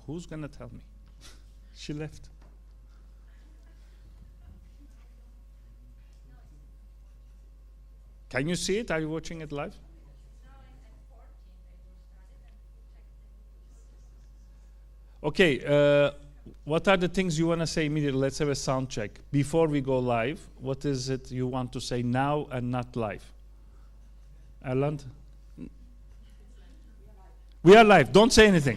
Who's going to tell me? She left. Can you see it? Are you watching it live? Okay, what are the things you want to say immediately? Let's have a sound check. Before we go live, what is it you want to say now and not live? Erland? We are live. Don't say anything.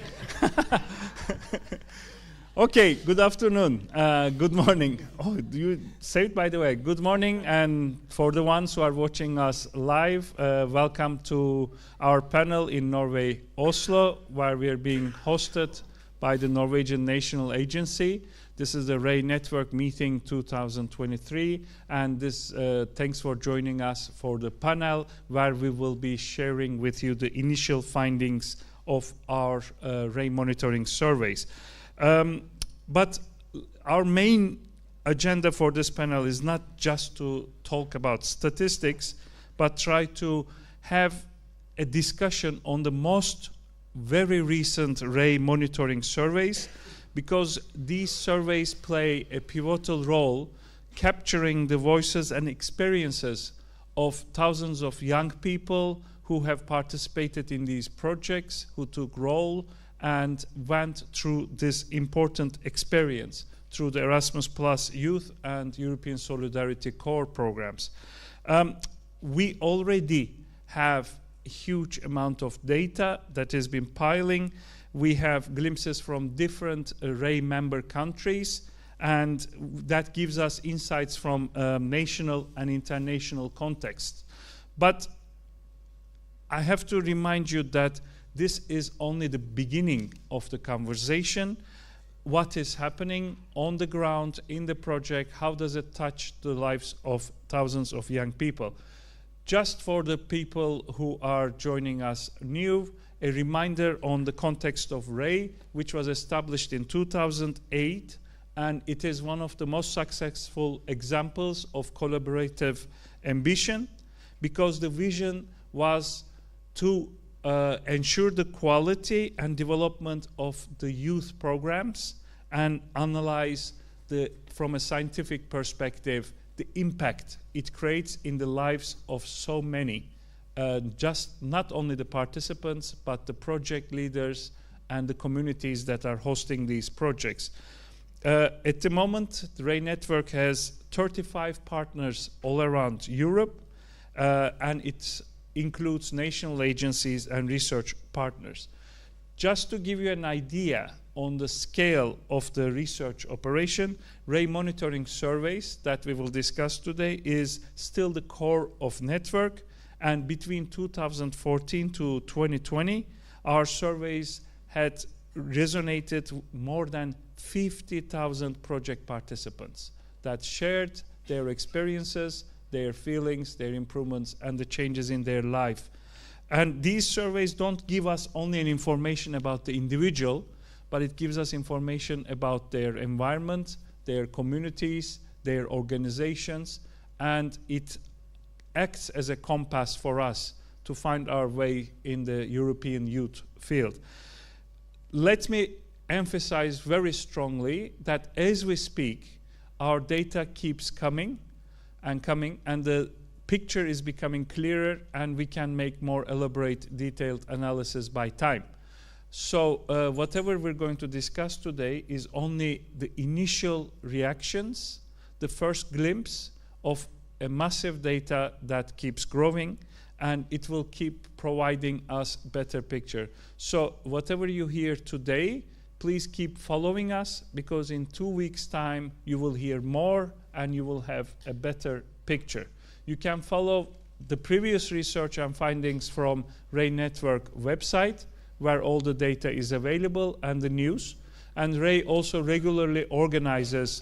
Okay, good afternoon. Good morning. Oh, do you say it, by the way? Good morning, and for the ones who are watching us live, welcome to our panel in Norway, Oslo, where we are being hosted by the Norwegian National Agency. This is the RAY Network Meeting 2023, and this thanks for joining us for the panel, where we will be sharing with you the initial findings of our RAY monitoring surveys. But our main agenda for this panel is not just to talk about statistics, but try to have a discussion on the most very recent RAY monitoring surveys, because these surveys play a pivotal role capturing the voices and experiences of thousands of young people who have participated in these projects, who took role and went through this important experience through the Erasmus Plus Youth and European Solidarity Corps programs. We already have a huge amount of data that has been piling. We have glimpses from different RAY member countries, and that gives us insights from national and international contexts. But I have to remind you that this is only the beginning of the conversation. What is happening on the ground in the project? How does it touch the lives of thousands of young people? Just for the people who are joining us new, a reminder on the context of RAY, which was established in 2008, and it is one of the most successful examples of collaborative ambition, because the vision was to ensure the quality and development of the youth programs and analyze from a scientific perspective the impact it creates in the lives of so many, just not only the participants, but the project leaders and the communities that are hosting these projects. At the moment, the RAY Network has 35 partners all around Europe, and it includes national agencies and research partners. Just to give you an idea on the scale of the research operation, RAY monitoring surveys that we will discuss today is still the core of network, and between 2014 to 2020, our surveys had resonated more than 50,000 project participants that shared their experiences, their feelings, their improvements, and the changes in their life. And these surveys don't give us only an information about the individual, but it gives us information about their environment, their communities, their organizations, and it acts as a compass for us to find our way in the European youth field. Let me emphasize very strongly that as we speak, our data keeps coming, and the picture is becoming clearer, and we can make more elaborate, detailed analysis by time. So whatever we're going to discuss today is only the initial reactions, the first glimpse of a massive data that keeps growing, and it will keep providing us better picture. So whatever you hear today, please keep following us, because in 2 weeks' time you will hear more and you will have a better picture. You can follow the previous research and findings from RAY Network website, where all the data is available, and the news. And RAY also regularly organizes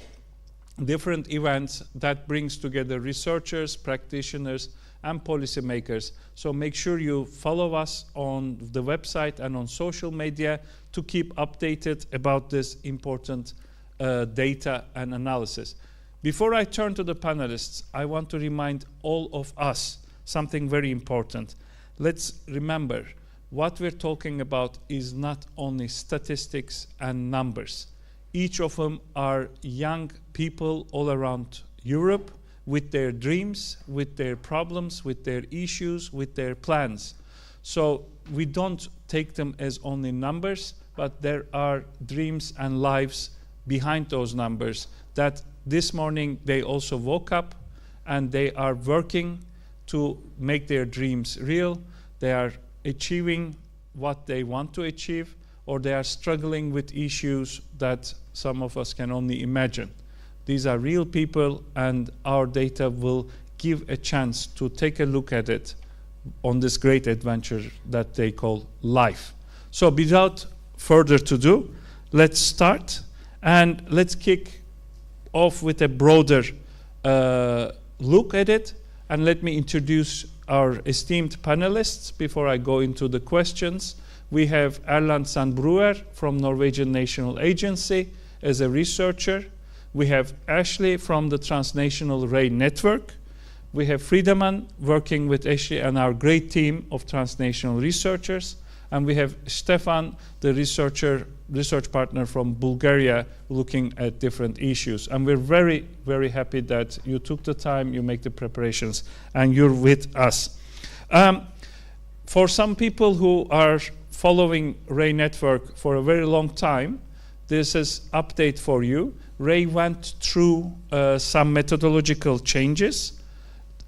different events that brings together researchers, practitioners, and policymakers. So make sure you follow us on the website and on social media to keep updated about this important data and analysis. Before I turn to the panelists, I want to remind all of us something very important. Let's remember, what we're talking about is not only statistics and numbers. Each of them are young people all around Europe with their dreams, with their problems, with their issues, with their plans. So we don't take them as only numbers, but there are dreams and lives behind those numbers that this morning they also woke up and they are working to make their dreams real. They are achieving what they want to achieve, or they are struggling with issues that some of us can only imagine. These are real people, and our data will give a chance to take a look at it on this great adventure that they call life. So without further ado, let's start, and let's kick off with a broader look at it. And let me introduce our esteemed panelists before I go into the questions. We have Erland Sandbruer from Norwegian National Agency as a researcher. We have Ashley from the Transnational Ray Network. We have Friedemann working with Ashley and our great team of transnational researchers. And we have Stefan, the research partner from Bulgaria, looking at different issues. And we're very, very happy that you took the time, you make the preparations, and you're with us. For some people who are following Ray Network for a very long time, this is update for you. Ray went through some methodological changes,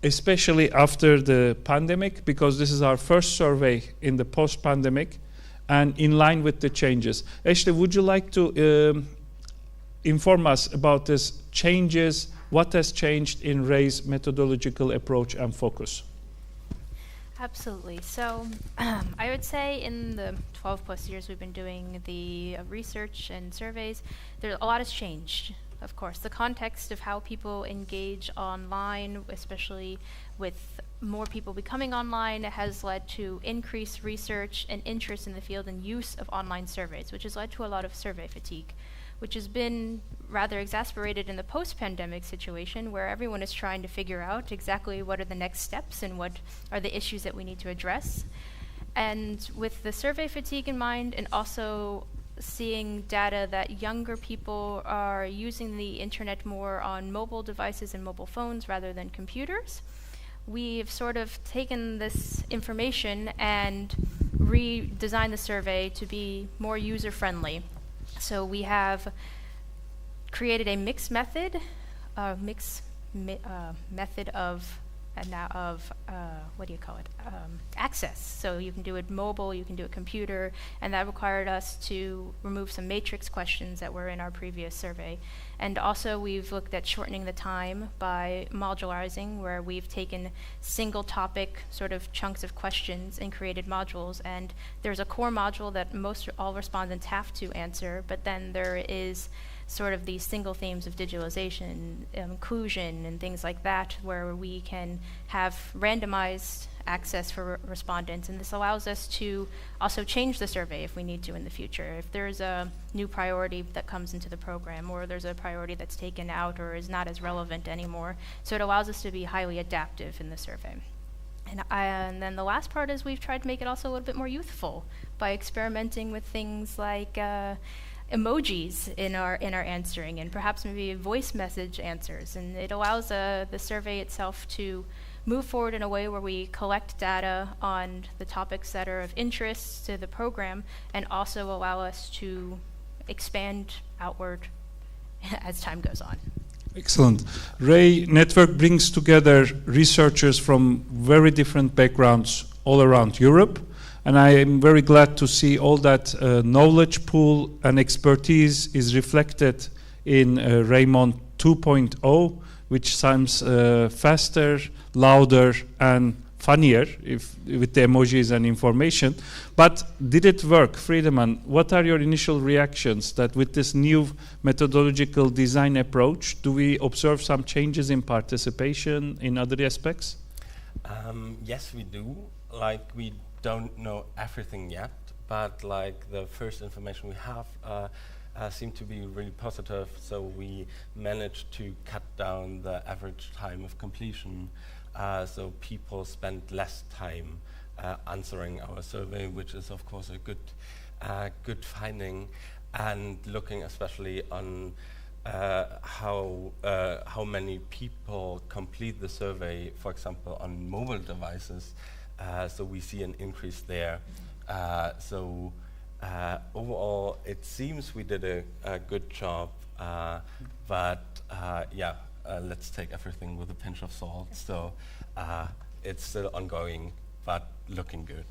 especially after the pandemic, because this is our first survey in the post-pandemic and in line with the changes. Ashley, would you like to inform us about these changes, what has changed in Ray's methodological approach and focus? Absolutely. So I would say in the 12 plus years we've been doing the research and surveys, a lot has changed. Of course, the context of how people engage online, especially with more people becoming online, has led to increased research and interest in the field and use of online surveys, which has led to a lot of survey fatigue, which has been rather exacerbated in the post-pandemic situation where everyone is trying to figure out exactly what are the next steps and what are the issues that we need to address. And with the survey fatigue in mind, and also seeing data that younger people are using the internet more on mobile devices and mobile phones rather than computers, we've sort of taken this information and redesigned the survey to be more user-friendly. So we have created a mixed method of access. So you can do it mobile, you can do it computer, and that required us to remove some matrix questions that were in our previous survey. And also we've looked at shortening the time by modularizing, where we've taken single topic sort of chunks of questions and created modules. And there's a core module that all respondents have to answer, but then there is sort of these single themes of digitalization, inclusion, and things like that, where we can have randomized access for respondents. And this allows us to also change the survey if we need to in the future. If there's a new priority that comes into the program, or there's a priority that's taken out or is not as relevant anymore. So it allows us to be highly adaptive in the survey. And then the last part is we've tried to make it also a little bit more youthful by experimenting with things like emojis in our answering, and perhaps maybe voice message answers. And it allows the survey itself to move forward in a way where we collect data on the topics that are of interest to the program, and also allow us to expand outward as time goes on. Excellent. Ray Network brings together researchers from very different backgrounds all around Europe. And I am very glad to see all that knowledge pool and expertise is reflected in Raymond 2.0, which sounds faster, louder, and funnier with the emojis and information. But did it work? Friedemann, what are your initial reactions that with this new methodological design approach, do we observe some changes in participation in other aspects? Yes, we do. We don't know everything yet, but the first information we have seem to be really positive. So we managed to cut down the average time of completion, so people spend less time answering our survey, which is of course a good finding, and looking especially on how many people complete the survey, for example, on mobile devices. So we see an increase there. Overall, it seems we did a good job, but let's take everything with a pinch of salt. So it's still ongoing, but looking good.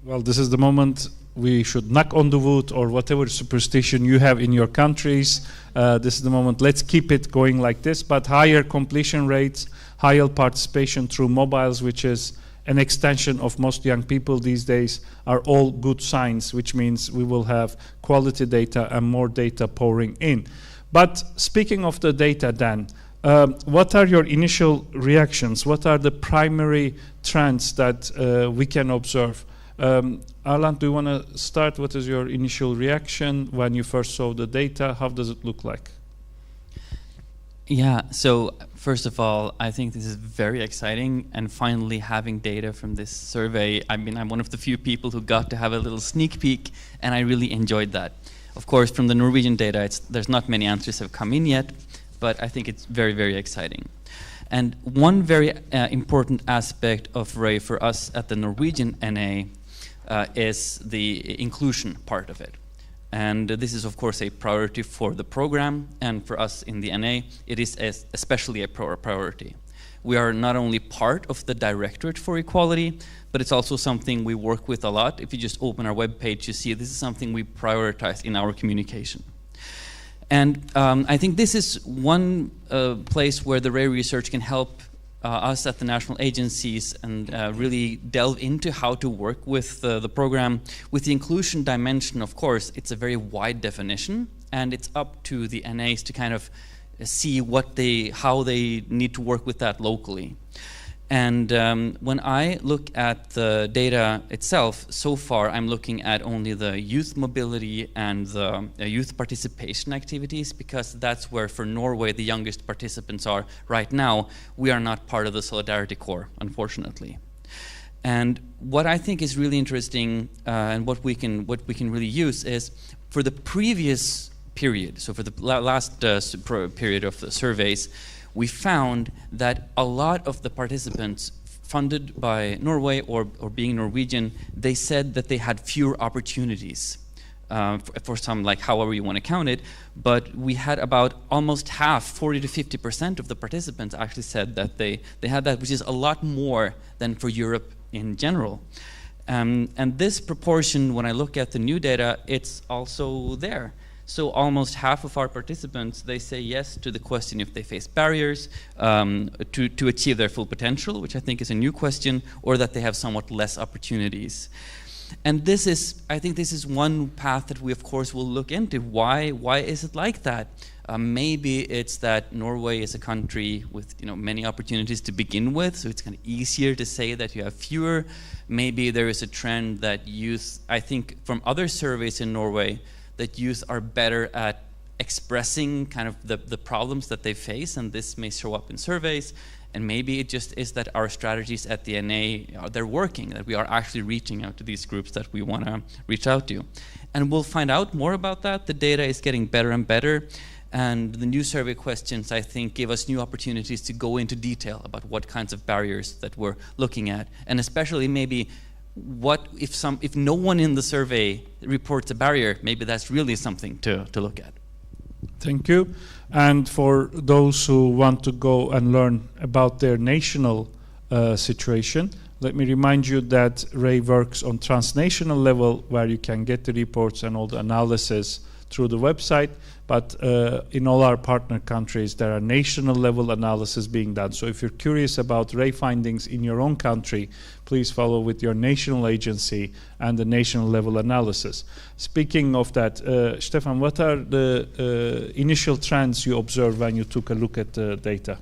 Well, this is the moment we should knock on the wood, or whatever superstition you have in your countries. This is the moment. Let's keep it going like this, but higher completion rates, higher participation through mobiles, which is an extension of most young people these days, are all good signs, which means we will have quality data and more data pouring in. But speaking of the data, Dan, what are your initial reactions? What are the primary trends that we can observe? Arlan, do you want to start? What is your initial reaction when you first saw the data? How does it look like? Yeah, so first of all, I think this is very exciting, and finally having data from this survey. I mean, I'm one of the few people who got to have a little sneak peek, and I really enjoyed that. Of course, from the Norwegian data, there's not many answers have come in yet, but I think it's very, very exciting. And one very important aspect of RAY for us at the Norwegian NA is the inclusion part of it. And this is, of course, a priority for the program, and for us in the NA, it is especially a priority. We are not only part of the Directorate for Equality, but it's also something we work with a lot. If you just open our webpage, you see this is something we prioritize in our communication. And I think this is one place where the RAY research can help us at the national agencies and really delve into how to work with the program. With the inclusion dimension, of course, it's a very wide definition, and it's up to the NAs to kind of see how they need to work with that locally. And when I look at the data itself, so far I'm looking at only the youth mobility and the youth participation activities, because that's where, for Norway, the youngest participants are right now. We are not part of the Solidarity Corps, unfortunately. And what I think is really interesting, and what we can really use, is for the previous period, so for the last period of the surveys, we found that a lot of the participants funded by Norway or being Norwegian, they said that they had fewer opportunities for some, like however you want to count it, but we had about almost half, 40 to 50% of the participants actually said that they had that, which is a lot more than for Europe in general. And this proportion, when I look at the new data, it's also there. So almost half of our participants, they say yes to the question if they face barriers to achieve their full potential, which I think is a new question, or that they have somewhat less opportunities. And I think this is one path that we, of course, will look into. Why is it like that? Maybe it's that Norway is a country with many opportunities to begin with, so it's kind of easier to say that you have fewer. Maybe there is a trend that youth, I think from other surveys in Norway, that youth are better at expressing kind of the problems that they face, and this may show up in surveys. And maybe it just is that our strategies at the NA, they're working, that we are actually reaching out to these groups that we want to reach out to. And we'll find out more about that. The data is getting better and better, and the new survey questions, I think, give us new opportunities to go into detail about what kinds of barriers that we're looking at, and especially maybe what if no one in the survey reports a barrier, maybe that's really something to look at. Thank you. And for those who want to go and learn about their national situation, let me remind you that RAY works on transnational level, where you can get the reports and all the analysis through the website, but in all our partner countries there are national level analysis being done. So if you're curious about RAY findings in your own country, please follow with your national agency and the national level analysis. Speaking of that, Stefan, what are the initial trends you observed when you took a look at the data?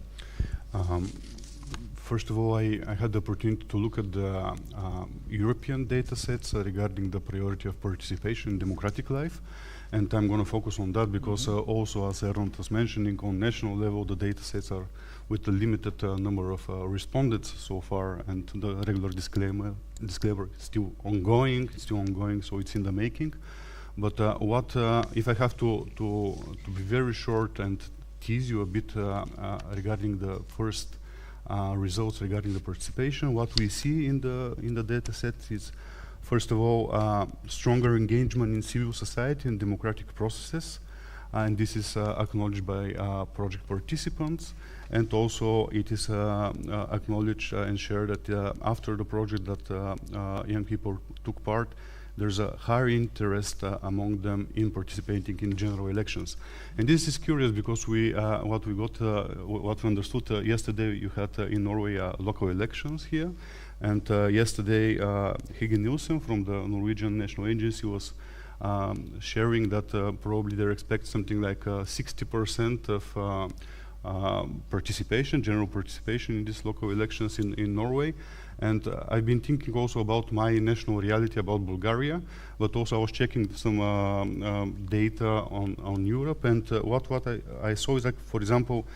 First of all, I had the opportunity to look at the European data sets regarding the priority of participation in democratic life. And I'm going to focus on that because also, as Aaron was mentioning, on national level, the data sets are with a limited number of respondents so far, and the regular disclaimer is still ongoing, so it's in the making. But if I have to be very short and tease you a bit regarding the first results regarding the participation, what we see in the data set is, first of all, stronger engagement in civil society and democratic processes, and this is acknowledged by project participants, and also it is acknowledged and shared that after the project that young people took part, there's a higher interest among them in participating in general elections. And this is curious because what we understood yesterday, you had in Norway local elections here. And yesterday, Hege Nielsen from the Norwegian National Agency was sharing that probably they expect something like 60% of participation, general participation in these local elections in Norway. And I've been thinking also about my national reality about Bulgaria, but also I was checking some data on Europe, and what I saw is, like, for example,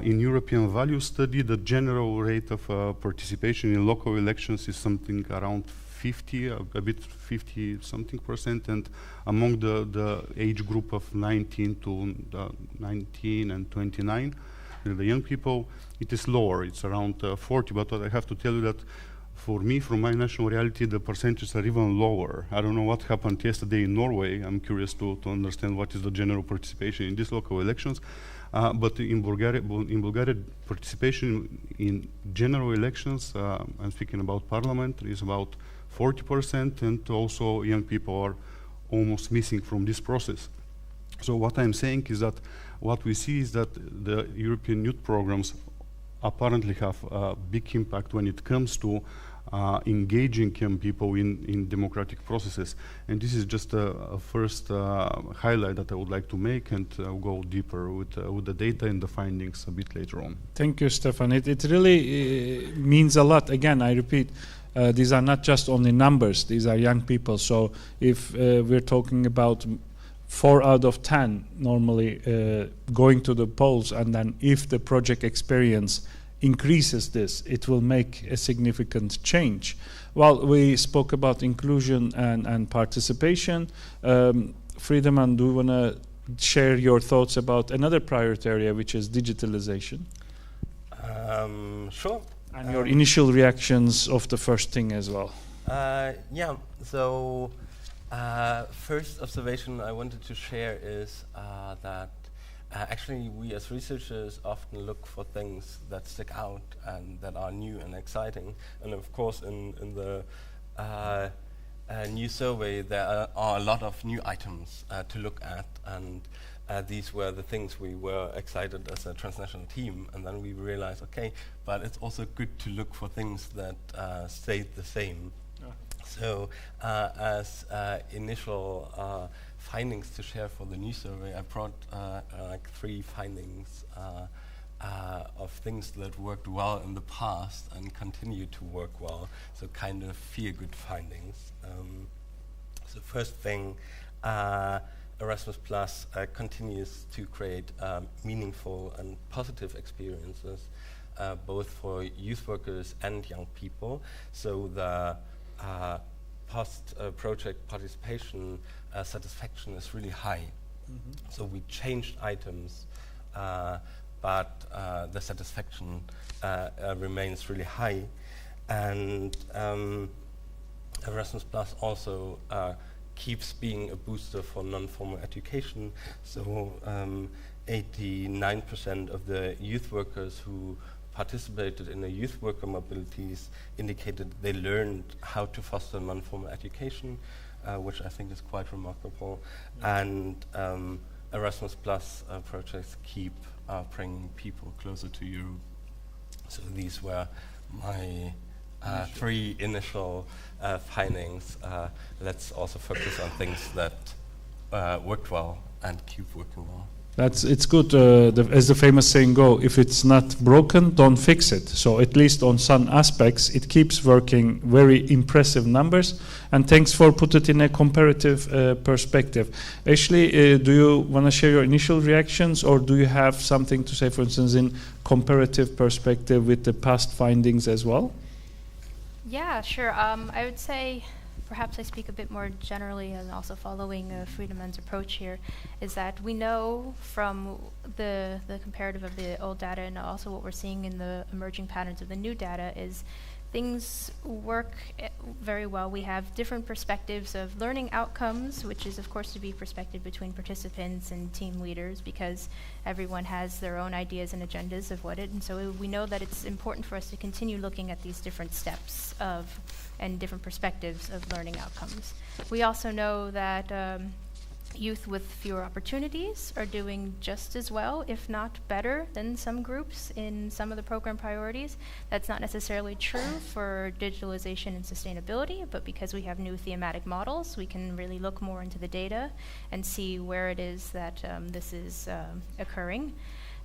in European value study, the general rate of participation in local elections is something around 50 something percent, and among the age group of 19 and 29, the young people, it is lower, it's around 40, but I have to tell you that for me, from my national reality, the percentages are even lower. I don't know what happened yesterday in Norway. I'm curious to understand what is the general participation in these local elections. But in Bulgaria, participation in general elections, I'm speaking about parliament, is about 40%, and also young people are almost missing from this process. So what I'm saying is that what we see is that the European youth programs apparently have a big impact when it comes to engaging young people in democratic processes. And this is just a first highlight that I would like to make, and I'll go deeper with the data and the findings a bit later on. Thank you, Stefan. It really means a lot. Again, I repeat, these are not just only numbers, these are young people. So if we're talking about 4 out of 10 normally going to the polls, and then if the project experience increases this, it will make a significant change. Well, we spoke about inclusion and participation. Friedemann, do you want to share your thoughts about another priority area, which is digitalization? Sure. And your initial reactions of the first thing as well. Yeah, so first observation I wanted to share is that actually we as researchers often look for things that stick out and that are new and exciting. And of course in the new survey there are a lot of new items to look at, and these were the things we were excited as a transnational team, and then we realized, okay, but it's also good to look for things that stayed the same. So as initial findings to share for the new survey, I brought like 3 findings of things that worked well in the past and continue to work well, so kind of feel-good findings. So first thing, Erasmus Plus continues to create meaningful and positive experiences both for youth workers and young people. So the post-project participation satisfaction is really high. So we changed items, but the satisfaction remains really high. And Erasmus Plus also keeps being a booster for non-formal education. So 89% of the youth workers who participated in the youth worker mobilities indicated they learned how to foster non-formal education, which I think is quite remarkable. And Erasmus Plus projects keep bringing people closer to Europe. So these were my 3 initial findings. Let's also focus on things that worked well and keep working well. It's good. As the famous saying go, if it's not broken, don't fix it. So at least on some aspects, it keeps working. Very impressive numbers. And thanks for put it in a comparative perspective. Ashley, do you want to share your initial reactions, or do you have something to say, for instance, in comparative perspective with the past findings as well? Yeah, sure. I would say, perhaps I speak a bit more generally, and also following Friedemann's approach here, is that we know from the comparative of the old data and also what we're seeing in the emerging patterns of the new data is things work very well. We have different perspectives of learning outcomes, which is of course to be perspective between participants and team leaders, because everyone has their own ideas and agendas of what it, and so we know that it's important for us to continue looking at these different steps of and different perspectives of learning outcomes. We also know that youth with fewer opportunities are doing just as well, if not better, than some groups in some of the program priorities. That's not necessarily true for digitalization and sustainability, but because we have new thematic models, we can really look more into the data and see where it is that this is occurring.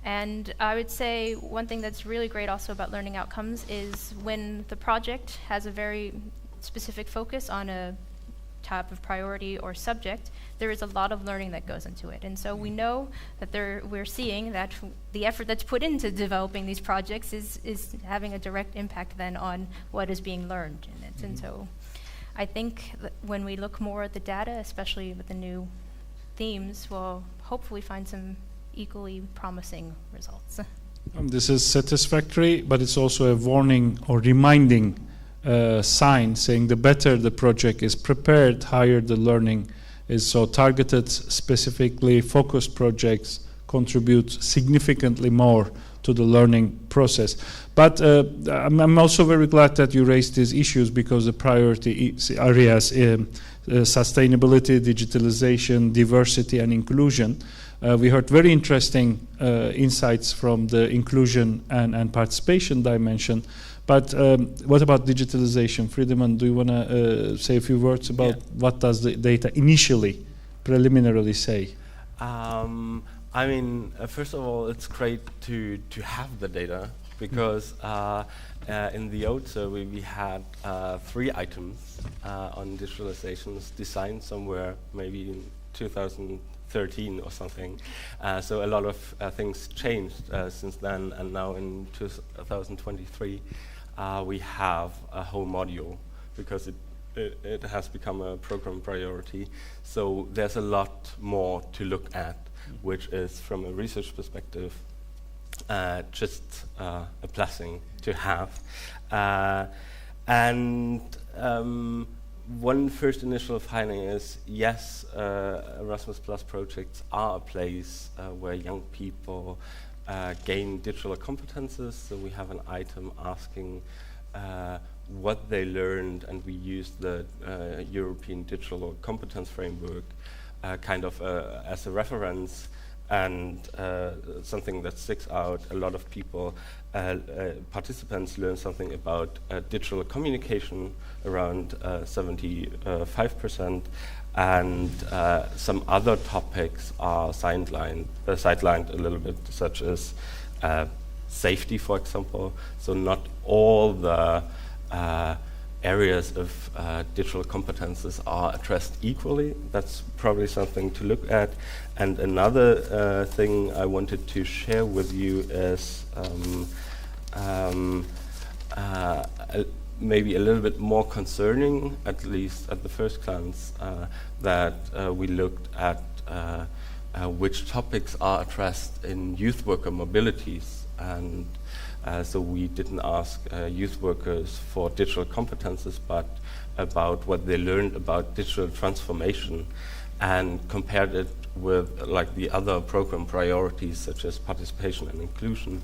And I would say one thing that's really great also about learning outcomes is when the project has a very specific focus on a type of priority or subject, there is a lot of learning that goes into it. And so we know that we're seeing that the effort that's put into developing these projects is having a direct impact then on what is being learned in it. And so I think that when we look more at the data, especially with the new themes, we'll hopefully find some equally promising results. This is satisfactory, but it's also a warning or reminding sign saying the better the project is prepared, higher the learning is. So targeted, specifically focused projects contribute significantly more to the learning process. But I'm also very glad that you raised these issues, because the priority areas, sustainability, digitalization, diversity, and inclusion. We heard very interesting insights from the inclusion and participation dimension. But what about digitalization? Friedemann, do you want to say a few words about what does the data initially, preliminarily say? I mean, first of all, it's great to have the data, because in the old survey we had 3 items on digitalizations designed somewhere maybe in 2013 or something. So a lot of things changed since then, and now in 2023 we have a whole module, because it has become a program priority. So there's a lot more to look at, which is, from a research perspective, just a blessing to have. One first initial finding is, yes, Erasmus Plus projects are a place where young people gain digital competences. So we have an item asking what they learned, and we use the European Digital Competence Framework kind of as a reference. And something that sticks out, a lot of people, participants learn something about digital communication, around 75%, and some other topics are sidelined a little bit, such as safety, for example. So not all the areas of digital competences are addressed equally. That's probably something to look at. And another thing I wanted to share with you is maybe a little bit more concerning, at least at the first glance, that we looked at which topics are addressed in youth worker mobilities. And so we didn't ask youth workers for digital competences, but about what they learned about digital transformation, and compared it with like the other program priorities, such as participation and inclusion.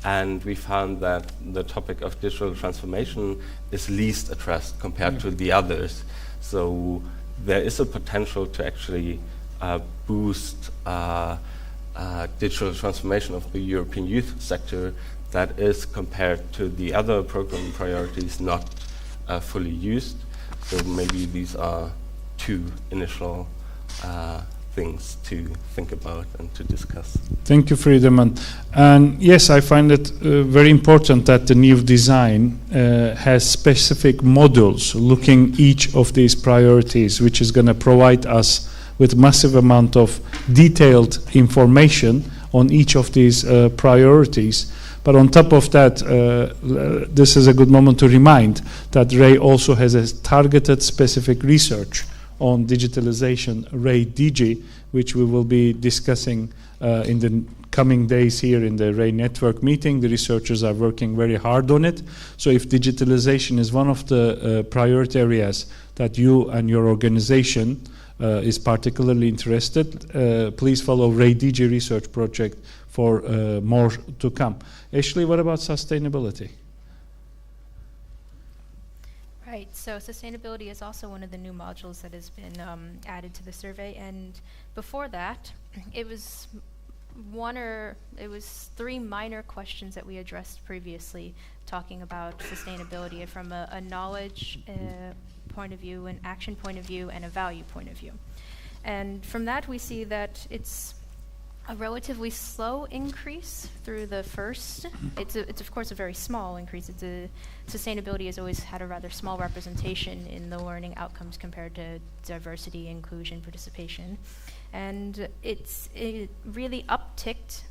And we found that the topic of digital transformation is least addressed compared to the others. So there is a potential to actually boost digital transformation of the European youth sector that is, compared to the other program priorities, not fully used. So maybe these are 2 initial things to think about and to discuss. Thank you, Friedemann. And yes, I find it very important that the new design has specific modules looking each of these priorities, which is going to provide us with massive amount of detailed information on each of these priorities. But on top of that, this is a good moment to remind that RAY also has a targeted specific research on digitalization, RAY DG, which we will be discussing in the coming days here in the RAY network meeting. The researchers are working very hard on it. So if digitalization is one of the priority areas that you and your organization is particularly interested, please follow RAY DG research project for more to come. Ashley, what about sustainability? Right, so sustainability is also one of the new modules that has been added to the survey, and before that, it was three minor questions that we addressed previously, talking about sustainability from a knowledge point of view, an action point of view, and a value point of view. And from that, we see that it's a relatively slow increase through the first. It's of course a very small increase. Sustainability has always had a rather small representation in the learning outcomes compared to diversity, inclusion, participation. And it really upticked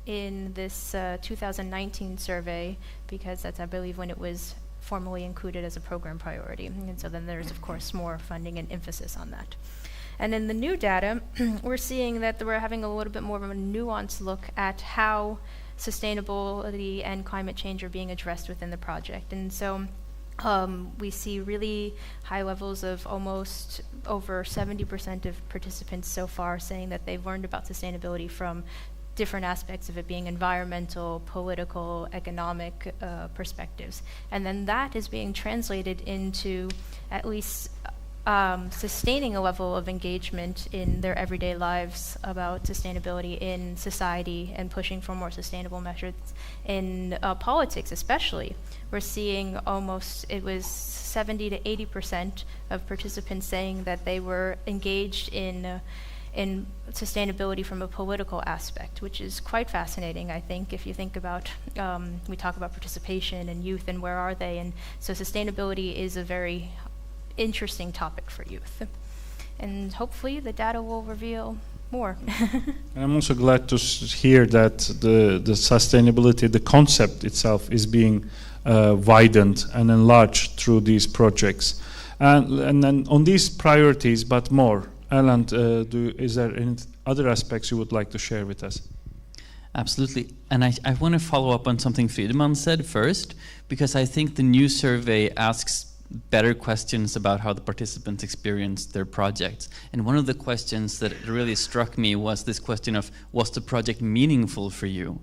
in this 2019 survey, because that's, I believe, when it was formally included as a program priority. And so then there's, of course, more funding and emphasis on that. And in the new data, we're seeing that we're having a little bit more of a nuanced look at how sustainability and climate change are being addressed within the project. And so we see really high levels of almost over 70% of participants so far saying that they've learned about sustainability from different aspects of it being environmental, political, economic perspectives. And then that is being translated into at least sustaining a level of engagement in their everyday lives about sustainability in society and pushing for more sustainable measures in politics especially. We're seeing it was 70 to 80% of participants saying that they were engaged in sustainability from a political aspect, which is quite fascinating, I think, if you think about, we talk about participation and youth and where are they, and so sustainability is a very interesting topic for youth. And hopefully the data will reveal more. And I'm also glad to hear that the sustainability, the concept itself is being widened and enlarged through these projects. And then on these priorities, but more, Alan, is there any other aspects you would like to share with us? Absolutely. And I want to follow up on something Friedemann said first, because I think the new survey asks better questions about how the participants experienced their projects. And one of the questions that really struck me was this question of, was the project meaningful for you?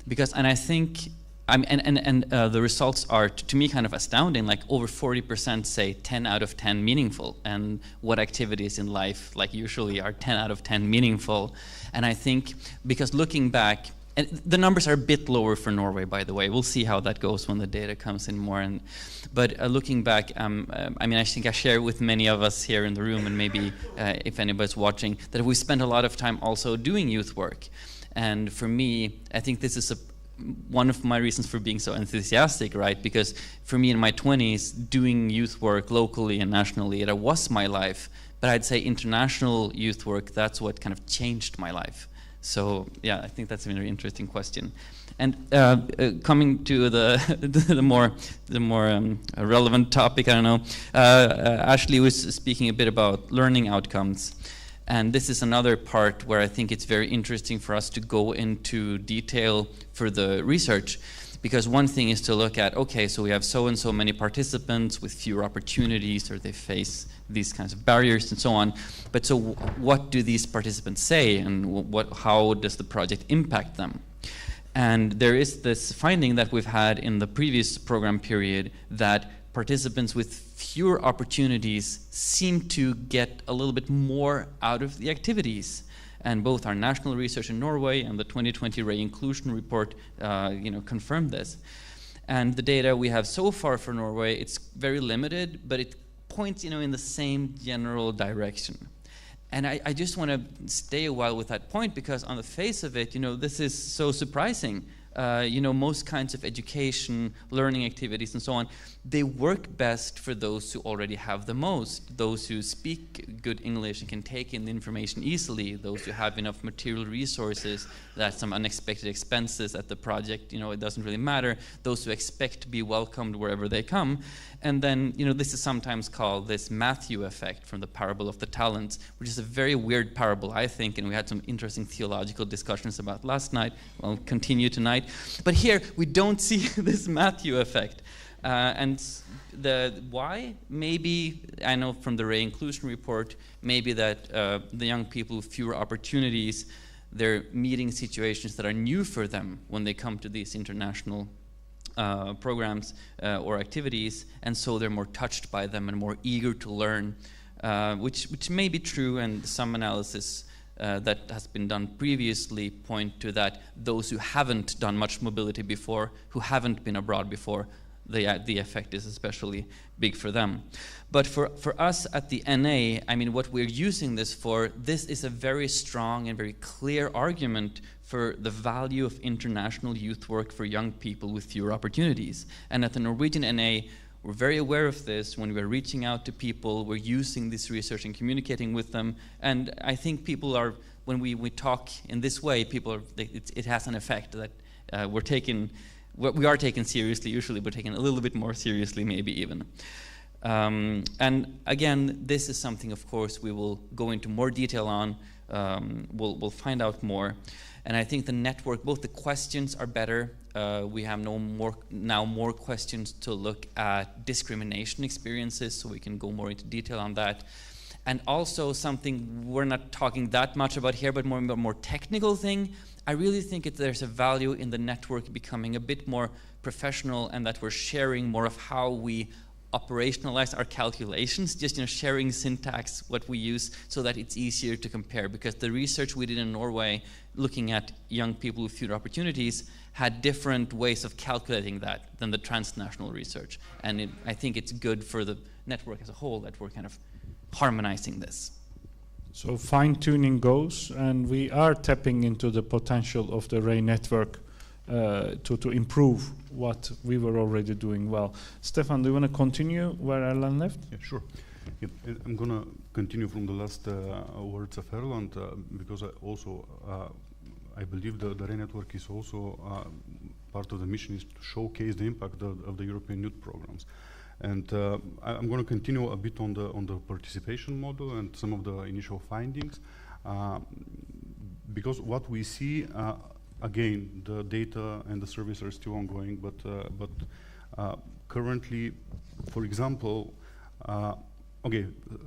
Because, and I think, the results are, to me, kind of astounding. Like over 40% say 10 out of 10 meaningful. And what activities in life, like usually, are 10 out of 10 meaningful? And I think, because looking back, and the numbers are a bit lower for Norway, by the way. We'll see how that goes when the data comes in more. But looking back, I think I share with many of us here in the room, and maybe if anybody's watching, that we spend a lot of time also doing youth work. And for me, I think this is one of my reasons for being so enthusiastic, right? Because for me in my 20s, doing youth work locally and nationally, it was my life. But I'd say international youth work, that's what kind of changed my life. So yeah, I think that's a very interesting question. And coming to the more relevant topic, I don't know. Ashley was speaking a bit about learning outcomes, and this is another part where I think it's very interesting for us to go into detail for the research, because one thing is to look at, okay, so we have so and so many participants with fewer opportunities, or they face these kinds of barriers and so on. But so what do these participants say, and how does the project impact them? And there is this finding that we've had in the previous program period that participants with fewer opportunities seem to get a little bit more out of the activities. And both our national research in Norway and the 2020 RAY Inclusion Report confirmed this. And the data we have so far for Norway, it's very limited, but it points in the same general direction. And I just want to stay a while with that point, because on the face of it, this is so surprising. Most kinds of education, learning activities, and so on, they work best for those who already have the most, those who speak good English and can take in the information easily, those who have enough material resources, that some unexpected expenses at the project, it doesn't really matter, those who expect to be welcomed wherever they come. And then, this is sometimes called this Matthew effect from the parable of the talents, which is a very weird parable, I think, and we had some interesting theological discussions about last night. We'll continue tonight. But here, we don't see this Matthew effect. And the why? Maybe, I know from the Ray Inclusion Report, maybe that the young people with fewer opportunities, they're meeting situations that are new for them when they come to these international programs or activities, and so they're more touched by them and more eager to learn, which may be true, and some analysis that has been done previously point to that those who haven't done much mobility before, who haven't been abroad before, the effect is especially big for them. But for us at the NA, what we're using this for, this is a very strong and very clear argument for the value of international youth work for young people with fewer opportunities. And at the Norwegian NA, we're very aware of this. When we're reaching out to people, we're using this research and communicating with them. And I think people are, when we talk in this way, it has an effect that we are taken seriously usually, but taken a little bit more seriously maybe even. And again, this is something, of course, we will go into more detail on. We'll find out more. And I think the network, both the questions are better. We have now more questions to look at discrimination experiences, so we can go more into detail on that. And also something we're not talking that much about here, but more technical thing. I really think there's a value in the network becoming a bit more professional, and that we're sharing more of how we operationalize our calculations, just sharing syntax, what we use, so that it's easier to compare. Because the research we did in Norway, looking at young people with fewer opportunities, had different ways of calculating that than the transnational research. And I think it's good for the network as a whole that we're kind of harmonizing this. So fine-tuning goes, and we are tapping into the potential of the Ray network to improve what we were already doing well. Stefan, do you want to continue where Erland left? Yeah, sure. Yeah, I'm going to continue from the last words of Erland, because I believe the Ray network is also part of the mission is to showcase the impact of the European youth programs. And I'm going to continue a bit on the participation model and some of the initial findings, because what we see, again, the data and the surveys are still ongoing, but currently, for example,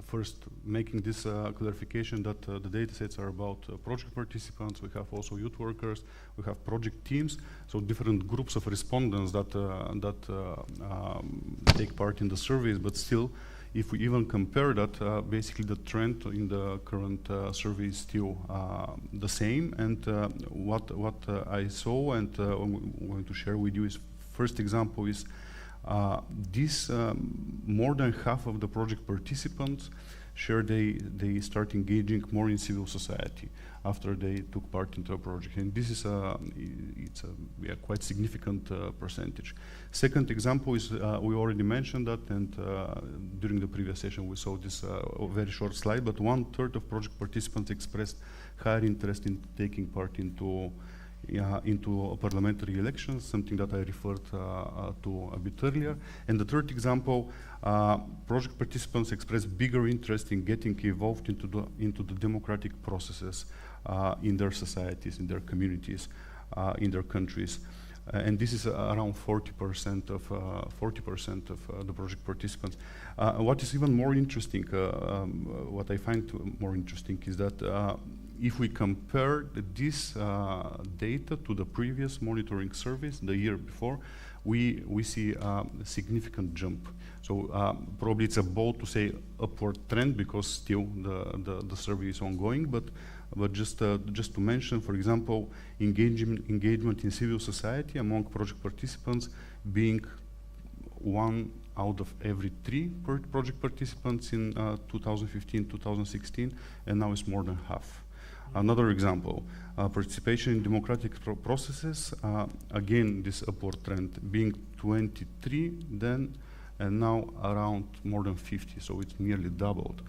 first making this clarification that the data sets are about project participants. We have also youth workers, we have project teams, so different groups of respondents that take part in the surveys. But still, if we even compare that, basically the trend in the current survey is still the same. And what I saw and I'm going to share with you is, first example is more than half of the project participants share they start engaging more in civil society after they took part into a project, and this is it's a quite significant percentage. Second example is we already mentioned that, and during the previous session we saw this very short slide, but 1/3 of project participants expressed higher interest in taking part into parliamentary elections, something that I referred to a bit earlier. And the third example, project participants express bigger interest in getting involved into the democratic processes in their societies, in their communities, in their countries. And this is around 40% of the project participants. What is even more interesting, what I find more interesting is that if we compare this data to the previous monitoring surveys the year before, we see a significant jump. So probably it's a bold to say upward trend because still the survey is ongoing, but just to mention, for example, engagement in civil society among project participants being one out of every 3 project participants in 2015-2016, and now it's more than half. Another example, participation in democratic processes, again this upward trend, being 23 then, and now around more than 50, so it's nearly doubled.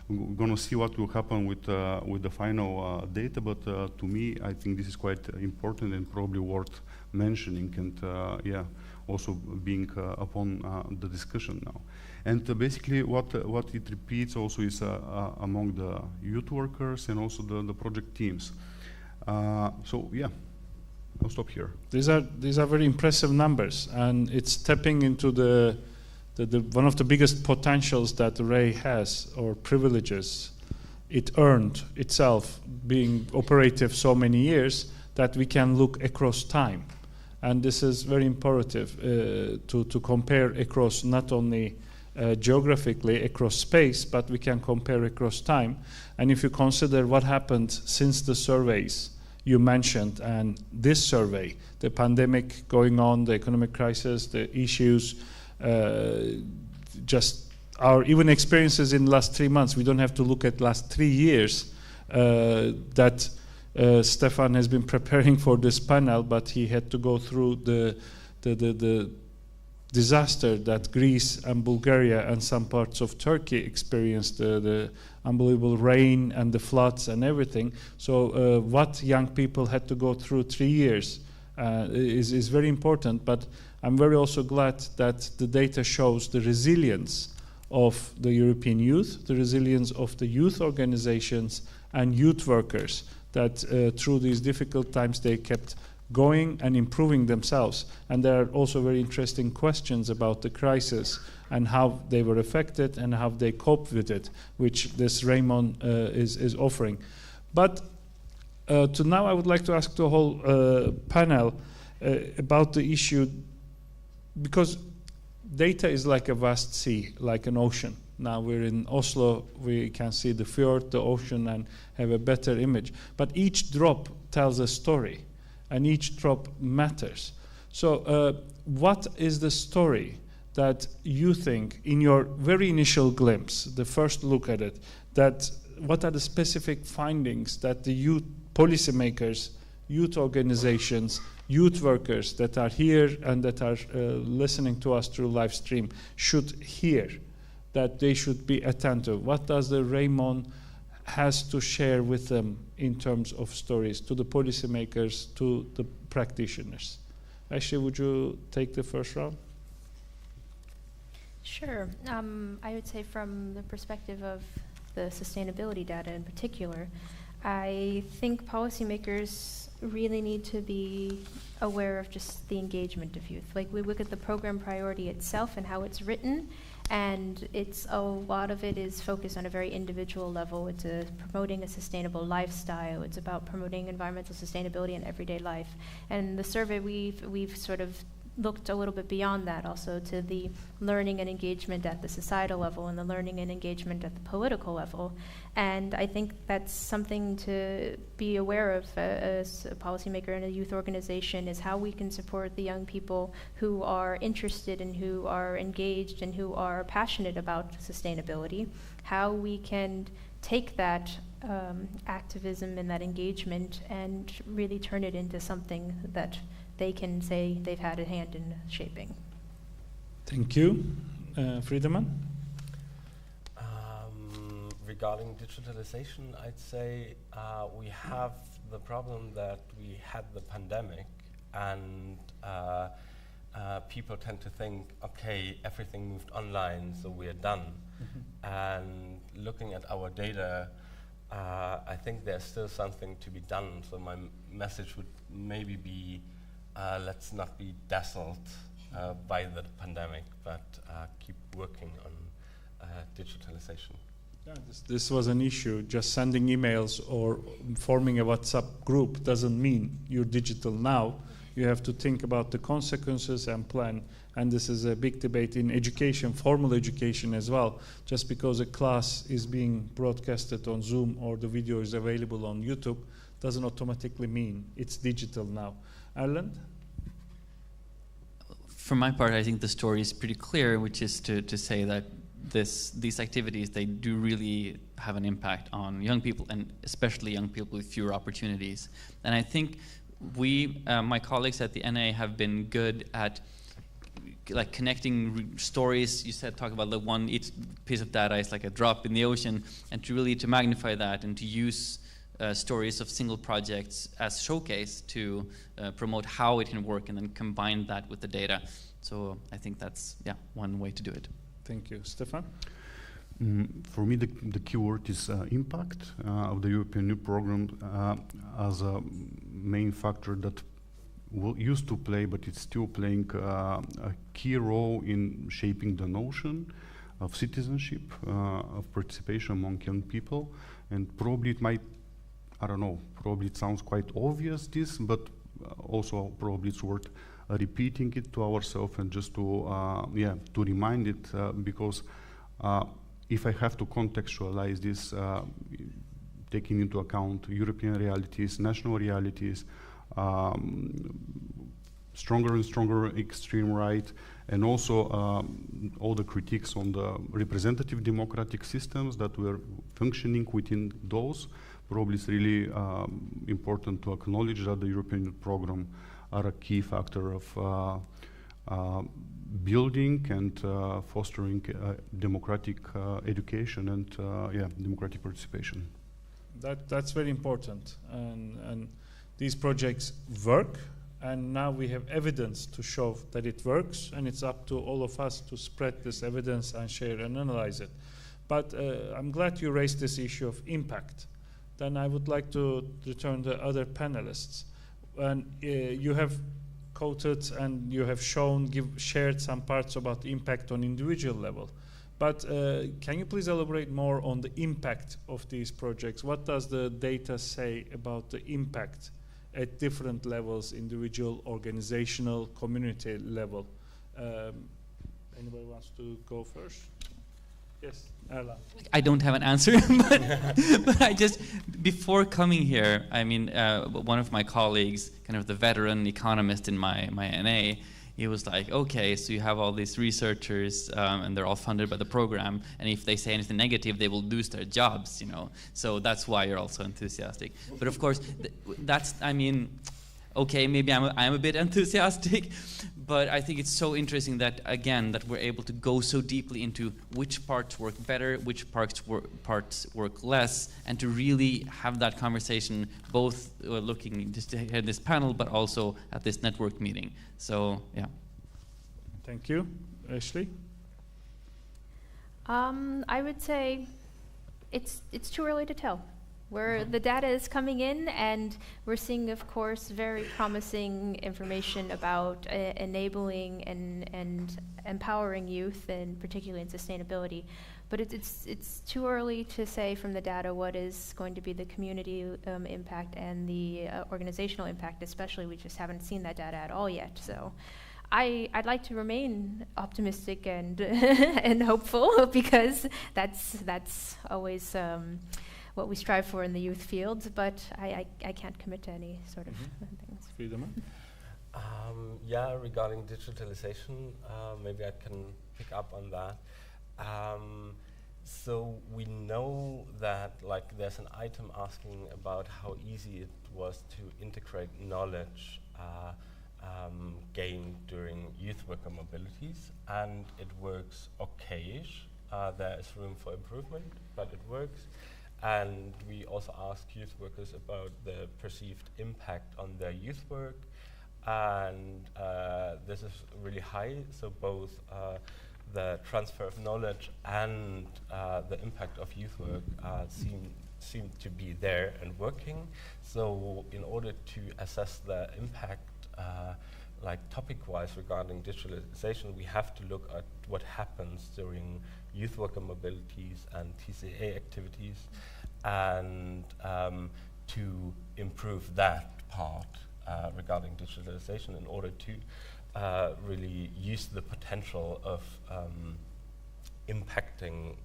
We're going to see what will happen with the final data, but to me, I think this is quite important and probably worth mentioning, and yeah, also being upon the discussion now. And basically, what it repeats also is among the youth workers and also the project teams. So yeah, I'll stop here. These are very impressive numbers, and it's tapping into the one of the biggest potentials that Ray has, or privileges it earned itself being operative so many years, that we can look across time. And this is very imperative to compare across not only geographically across space, but we can compare across time. And if you consider what happened since the surveys you mentioned and this survey, the pandemic going on, the economic crisis, the issues, just our even experiences in the last 3 months. We don't have to look at last 3 years that Stefan has been preparing for this panel, but he had to go through the disaster that Greece and Bulgaria and some parts of Turkey experienced, the unbelievable rain and the floods and everything. So what young people had to go through 3 years is very important, but I'm very also glad that the data shows the resilience of the European youth, the resilience of the youth organizations and youth workers, that through these difficult times they kept going and improving themselves. And there are also very interesting questions about the crisis and how they were affected and how they coped with it, which this Raymond is offering. But to now I would like to ask the whole panel about the issue, because data is like a vast sea, like an ocean. Now we're in Oslo, we can see the fjord, the ocean, and have a better image. But each drop tells a story, and each drop matters. So what is the story that you think, in your very initial glimpse, the first look at it, that what are the specific findings that the youth policymakers, youth organizations, youth workers that are here and that are listening to us through live stream should hear, that they should be attentive? What does the Raymond has to share with them in terms of stories, to the policymakers, to the practitioners? Actually, would you take the first round? Sure. I would say from the perspective of the sustainability data in particular, I think policymakers really need to be aware of just the engagement of youth. Like, we look at the program priority itself and how it's written, and it's a lot of it is focused on a very individual level. It's promoting a sustainable lifestyle. It's about promoting environmental sustainability in everyday life. And the survey, we've sort of looked a little bit beyond that also to the learning and engagement at the societal level and the learning and engagement at the political level. And I think that's something to be aware of as a policymaker in a youth organization, is how we can support the young people who are interested and who are engaged and who are passionate about sustainability, how we can take that activism and that engagement and really turn it into something that they can say they've had a hand in shaping. Thank you. Friedemann? Regarding digitalization, I'd say we have the problem that we had the pandemic, and people tend to think, okay, everything moved online, so we're done. Mm-hmm. And looking at our data, I think there's still something to be done. So my message would maybe be, let's not be dazzled by the pandemic, but keep working on digitalization. Yeah, this was an issue. Just sending emails or forming a WhatsApp group doesn't mean you're digital now. You have to think about the consequences and plan. And this is a big debate in education, formal education as well. Just because a class is being broadcasted on Zoom or the video is available on YouTube doesn't automatically mean it's digital now. Ireland? for my part, I think the story is pretty clear, which is to say that these activities, they do really have an impact on young people, and especially young people with fewer opportunities. And I think we, my colleagues at the NA, have been good at like connecting stories. You said, talk about each piece of data is like a drop in the ocean, and to magnify that and to use stories of single projects as showcase to promote how it can work, and then combine that with the data. So I think that's one way to do it. Thank you. Stefan? For me, the key word is impact of the European Youth Program as a main factor that used to play, but it's still playing a key role in shaping the notion of citizenship, of participation among young people. And probably it might, I don't know, probably it sounds quite obvious this, but also probably it's worth repeating it to ourselves and just to remind it, because if I have to contextualize this, taking into account European realities, national realities, stronger and stronger extreme right, and also all the critiques on the representative democratic systems that were functioning within those, probably it's really important to acknowledge that the European Youth Program are a key factor of building and fostering democratic education and democratic participation. That's very important, and these projects work, and now we have evidence to show that it works, and it's up to all of us to spread this evidence and share and analyze it. But I'm glad you raised this issue of impact. Then I would like to return to other panelists. And you have quoted and you have shared some parts about the impact on individual level. But can you please elaborate more on the impact of these projects? What does the data say about the impact at different levels, individual, organizational, community level? Anybody wants to go first? Yes, Erla. I don't have an answer, but I just, before coming here, I mean, one of my colleagues, kind of the veteran economist in my NA, he was like, okay, so you have all these researchers, and they're all funded by the program, and if they say anything negative, they will lose their jobs, you know. So that's why you're also enthusiastic. But of course, that's, I mean, okay, maybe I'm a bit enthusiastic, but I think it's so interesting that, again, that we're able to go so deeply into which parts work better, which parts work less, and to really have that conversation, both looking just at this panel, but also at this network meeting. So, yeah. Thank you. Ashley? I would say it's too early to tell. The data is coming in, and we're seeing, of course, very promising information about enabling and empowering youth, and particularly in sustainability. But it's too early to say from the data what is going to be the community impact and the organizational impact, especially. We just haven't seen that data at all yet. So I'd like to remain optimistic and and hopeful, because that's always what we strive for in the youth field, but I can't commit to any sort of things. Friedemann? Yeah, regarding digitalization, maybe I can pick up on that. So we know that, like, there's an item asking about how easy it was to integrate knowledge gained during youth worker mobilities, and it works okay-ish. There is room for improvement, but it works. And we also ask youth workers about the perceived impact on their youth work, and this is really high. So both the transfer of knowledge and the impact of youth work seem to be there and working. So in order to assess the impact, like topic-wise regarding digitalization, we have to look at what happens during youth worker mobilities and TCA activities, and to improve that part regarding digitalization in order to really use the potential of impacting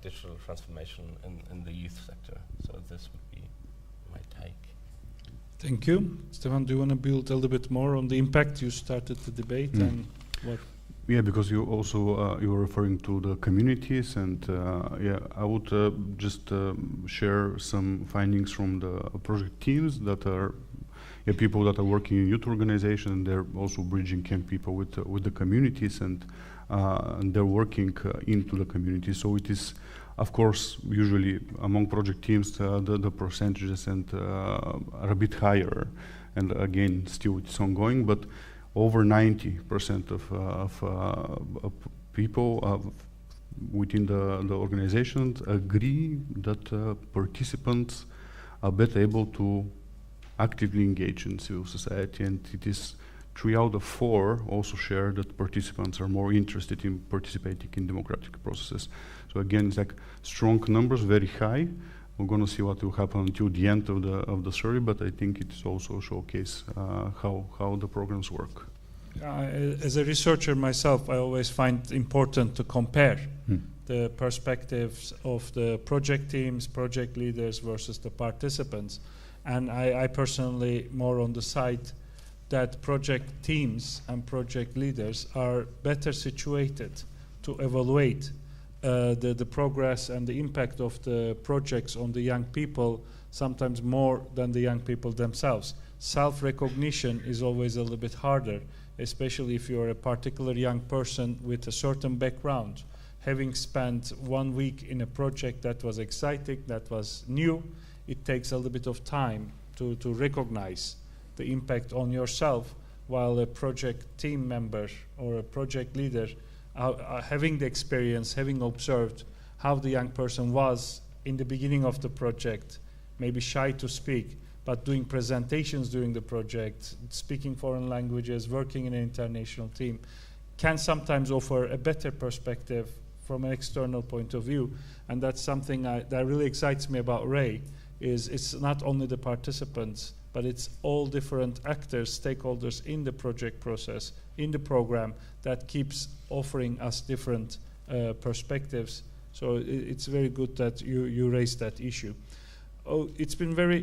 digital transformation in the youth sector. So this would be my take. Thank you. Stefan, do you want to build a little bit more on the impact? You started the debate. And What? Yeah, because you also you were referring to the communities, and yeah, I would just share some findings from the project teams that are people that are working in youth organizations, and they're also bridging young people with the communities, and they're working into the community. So it is, of course, usually among project teams the percentages are a bit higher, and again, still it's ongoing, but over 90% of people within the organizations agree that participants are better able to actively engage in civil society, and it is 3 out of 4 also share that participants are more interested in participating in democratic processes. So again, it's like strong numbers, very high. We're going to see what will happen until the end of the survey, but I think it's also showcase how the programs work. As a researcher myself, I always find it important to compare the perspectives of the project teams, project leaders versus the participants. And I personally more on the side that project teams and project leaders are better situated to evaluate the progress and the impact of the projects on the young people, sometimes more than the young people themselves. Self-recognition is always a little bit harder, especially if you're a particular young person with a certain background. Having spent 1 week in a project that was exciting, that was new, it takes a little bit of time to recognize the impact on yourself, while a project team member or a project leader having the experience, having observed how the young person was in the beginning of the project, maybe shy to speak, but doing presentations during the project, speaking foreign languages, working in an international team, can sometimes offer a better perspective from an external point of view. And that's something that really excites me about RAY, is it's not only the participants, but it's all different actors, stakeholders in the project process, in the program, that keeps offering us different perspectives. So it's very good that you raised that issue. Oh, it's been very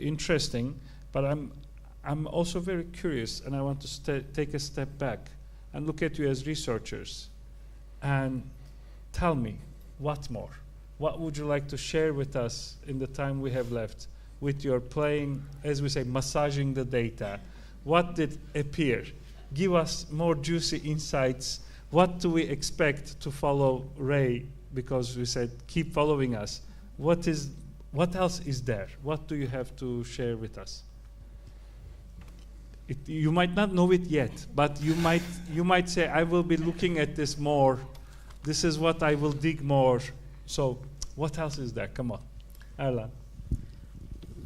interesting, but I'm also very curious, and I want to take a step back and look at you as researchers and tell me, what more? What would you like to share with us in the time we have left with your playing, as we say, massaging the data? What did appear? Give us more juicy insights. What do we expect to follow Ray? Because we said, keep following us. What else is there? What do you have to share with us? You might not know it yet, but you might say, I will be looking at this more. This is what I will dig more. So what else is there? Come on, Erlan.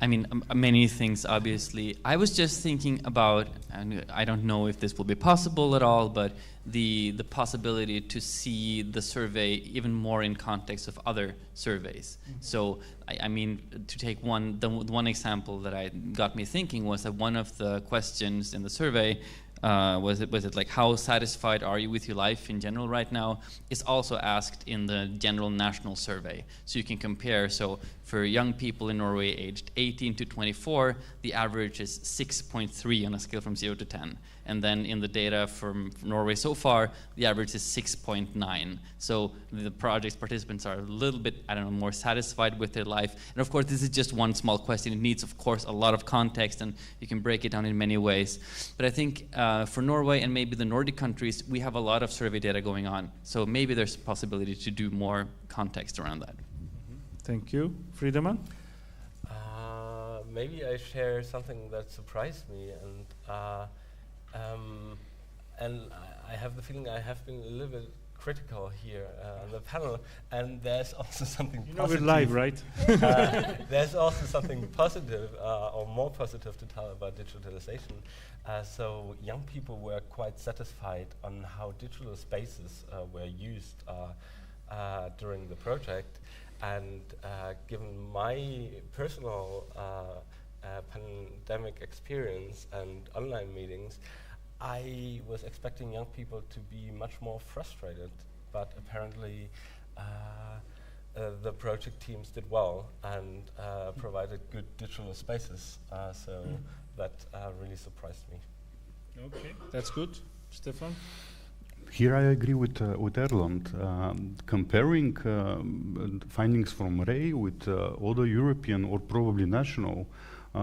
I mean, many things, obviously. I was just thinking about, and I don't know if this will be possible at all, but the possibility to see the survey even more in context of other surveys. Mm-hmm. So, I mean, to take one example that got me thinking was that one of the questions in the survey was it like, how satisfied are you with your life in general right now, is also asked in the general national survey. So you can compare. So for young people in Norway aged 18 to 24, the average is 6.3 on a scale from 0 to 10. And then in the data from Norway so far, the average is 6.9. So the project's participants are a little bit, I don't know, more satisfied with their life. And of course, this is just one small question. It needs, of course, a lot of context, and you can break it down in many ways. But I think for Norway and maybe the Nordic countries, we have a lot of survey data going on. So maybe there's a possibility to do more context around that. Thank you. Friedemann? Maybe I share something that surprised me, and I have the feeling I have been a little bit critical here on the panel, and there's also something positive. We're live, right? There's also something positive, or more positive to tell about digitalization. So young people were quite satisfied on how digital spaces were used during the project. And given my personal pandemic experience and online meetings, I was expecting young people to be much more frustrated, but apparently the project teams did well and provided good digital spaces, so that really surprised me. Okay, that's good. Stefan? Here I agree with Erland. Comparing findings from RAY with other European or probably national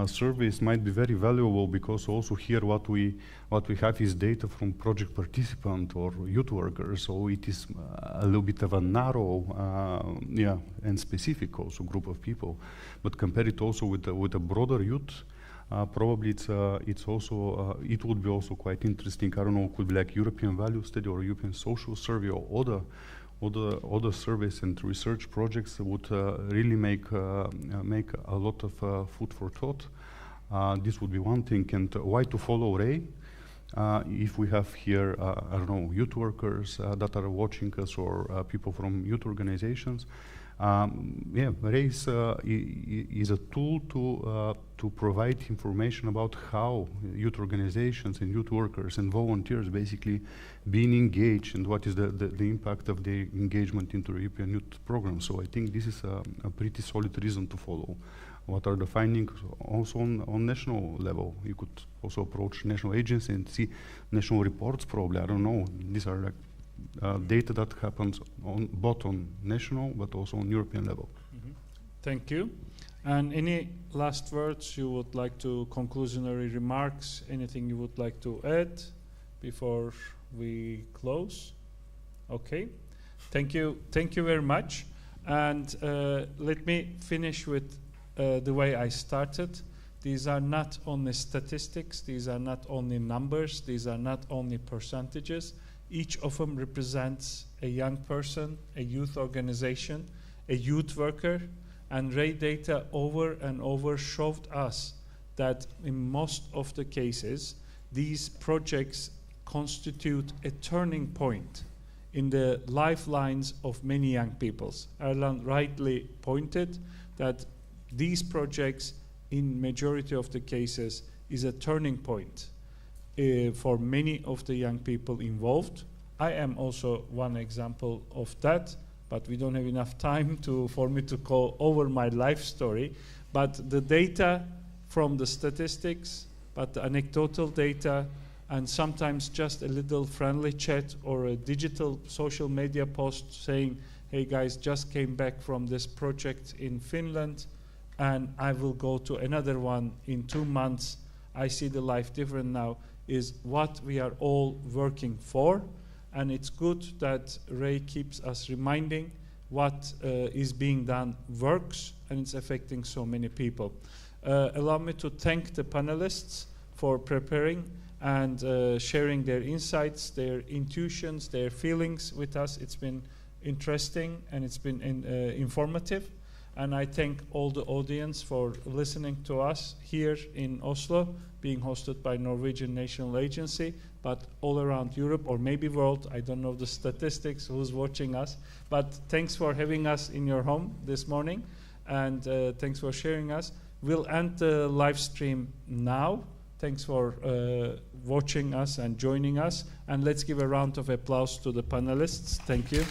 surveys might be very valuable, because also here what we have is data from project participant or youth workers, so it is a little bit of a narrow and specific also group of people. But compare it also with a broader youth, probably it's also it would be also quite interesting. I don't know, could be like European Value Study or European Social Survey or other surveys and research projects would really make a lot of food for thought. This would be one thing. And why to follow RAY? If we have here, I don't know, youth workers that are watching us, or people from youth organizations, RAY is a tool to provide information about how youth organizations and youth workers and volunteers basically being engaged, and what is the impact of the engagement into the European Youth Program. So I think this is a pretty solid reason to follow. What are the findings also on national level? You could also approach national agencies and see national reports probably. I don't know. These are like data that happens both on national but also on European level. Mm-hmm. Thank you. And any last words you would like to, conclusionary remarks, anything you would like to add before we close? Okay. Thank you very much. And let me finish with the way I started. These are not only statistics, these are not only numbers, these are not only percentages. Each of them represents a young person, a youth organization, a youth worker, and RAY data over and over showed us that in most of the cases, these projects constitute a turning point in the lifelines of many young people. Erland rightly pointed that these projects, in majority of the cases, is a turning point for many of the young people involved. I am also one example of that, but we don't have enough time for me to go over my life story. But the data from the statistics, but the anecdotal data, and sometimes just a little friendly chat or a digital social media post saying, hey guys, just came back from this project in Finland, and I will go to another one in 2 months. I see the life different now, is what we are all working for. And it's good that RAY keeps us reminding what is being done works, and it's affecting so many people. Allow me to thank the panelists for preparing and sharing their insights, their intuitions, their feelings with us. It's been interesting and it's been informative. And I thank all the audience for listening to us here in Oslo, being hosted by Norwegian National Agency, but all around Europe, or maybe world. I don't know the statistics, who's watching us. But thanks for having us in your home this morning, and thanks for sharing us. We'll end the live stream now. Thanks for watching us and joining us. And let's give a round of applause to the panelists. Thank you.